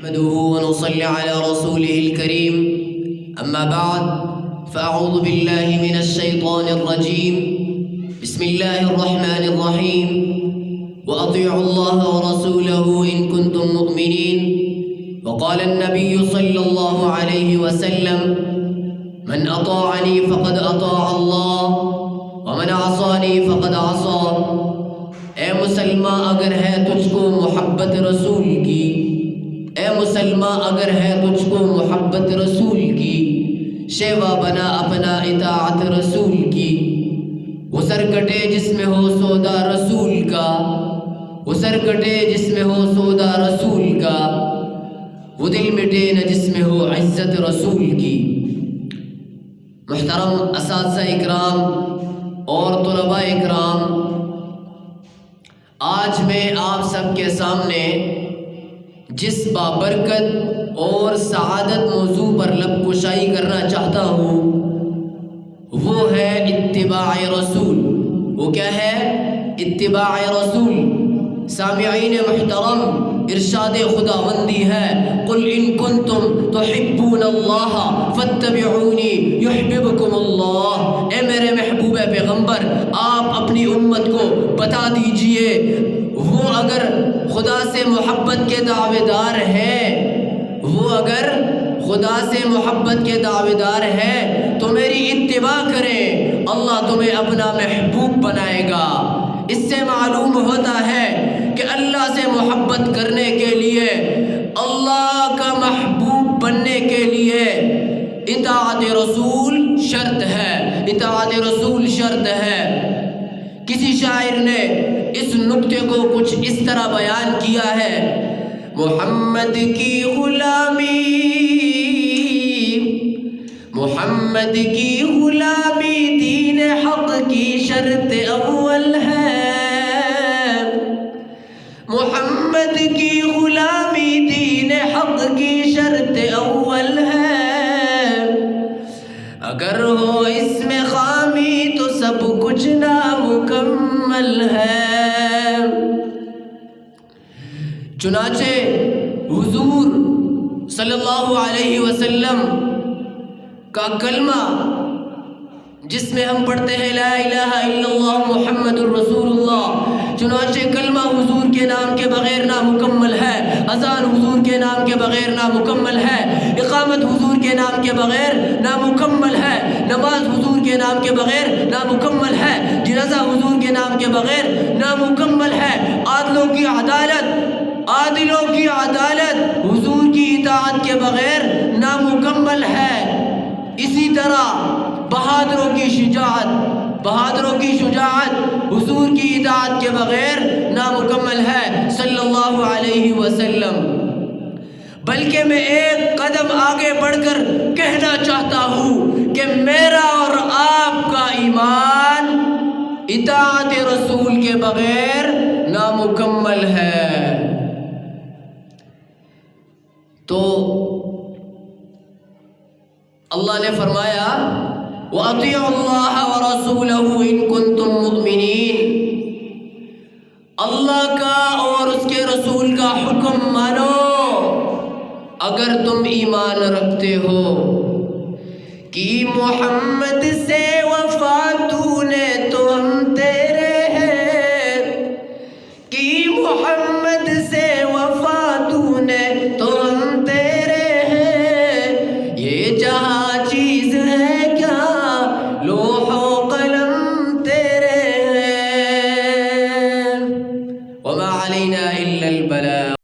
نحمده ونصلي على رسوله الكريم أما بعد فأعوذ بالله من الشيطان الرجيم بسم الله الرحمن الرحيم وأطيعوا الله ورسوله إن كنتم مؤمنين وقال النبي صلى الله عليه وسلم من أطاعني فقد أطاع الله ومن عصاني فقد عصى اے مسلمان اگر ہے تجھ کو محبت رسول کی، اے مسلمان اگر ہے تجھ کو محبت رسول کی، شیوا بنا اپنا اطاعت رسول کی۔ وہ سر کٹے جس میں ہو سودا رسول کا، وہ سر کٹے جس میں ہو سودا رسول کا، وہ دل مٹے نہ جس میں ہو عزت رسول کی۔ محترم اساتذہ اکرام اور طلباء اکرام، آج میں آپ سب کے سامنے جس بابرکت اور سعادت موضوع پر لب کشائی کرنا چاہتا ہوں وہ ہے اتباع رسول۔ وہ کیا ہے؟ اتباع رسول۔ سامعین محترم، ارشاد خداوندی ہے قل ان کنتم تحبون اللہ فاتبعونی یحببکم اللہ۔ اے میرے محبوب پیغمبر، آپ اپنی امت کو بتا دیجئے وہ اگر خدا سے محبت کے دعوے دار ہیں، وہ اگر خدا سے محبت کے دعوے دار ہیں تو میری اتباع کریں، اللہ تمہیں اپنا محبوب بنائے گا۔ اس سے معلوم ہوتا ہے کہ اللہ سے محبت کرنے کے لیے، اللہ کا محبوب بننے کے لیے اطاعت رسول شرط ہے، اطاعت رسول شرط ہے۔ کسی شاعر نے اس نکتے کو کچھ اس طرح بیان کیا ہے: محمد کی غلامی، محمد کی غلامی دین حق کی شرط اول ہے، محمد کی غلامی دین حق کی شرط اول ہے، اگر ہو اس میں خامی تو سب کچھ نامکمل ہے۔ چنانچہ حضور صلی اللہ علیہ وسلم کا کلمہ جس میں ہم پڑھتے ہیں لا الہ الا اللہ محمد الرسول اللہ، چنانچہ کلمہ حضور کے نام کے بغیر نامکمل ہے، اذان حضور کے نام کے بغیر نامکمل ہے، اقامت حضور کے نام کے بغیر نامکمل ہے، نماز حضور کے نام کے بغیر نامکمل ہے، جنازہ حضور کے نام کے بغیر نامکمل ہے، عادلوں کی عدالت، عادلوں کی عدالت حضور کی اطاعت کے بغیر نامکمل ہے۔ اسی طرح بہادروں کی شجاعت، بہادروں کی شجاعت حضور کی اطاعت کے بغیر نامکمل ہے صلی اللہ علیہ وسلم۔ بلکہ میں ایک قدم آگے بڑھ کر کہنا چاہتا ہوں کہ میرا اور آپ کا ایمان اطاعت رسول کے بغیر نامکمل ہے۔ تو اللہ نے فرمایا وَأَطِيعُوا اللَّهَ وَرَسُولَهُ إِن كُنتُم مُّؤْمِنِينَ، اللہ کا اور اس کے رسول کا حکم مانو اگر تم ایمان رکھتے ہو۔ کہ محمد سے وفا تو نے تو ہم تیرے ہیں، کہ محمد سے وفا تو نے تو ہم تیرے ہیں، یہ جہاں چیز ہے کیا لوح و قلم تیرے ہیں، وما علینا الا البلاغ۔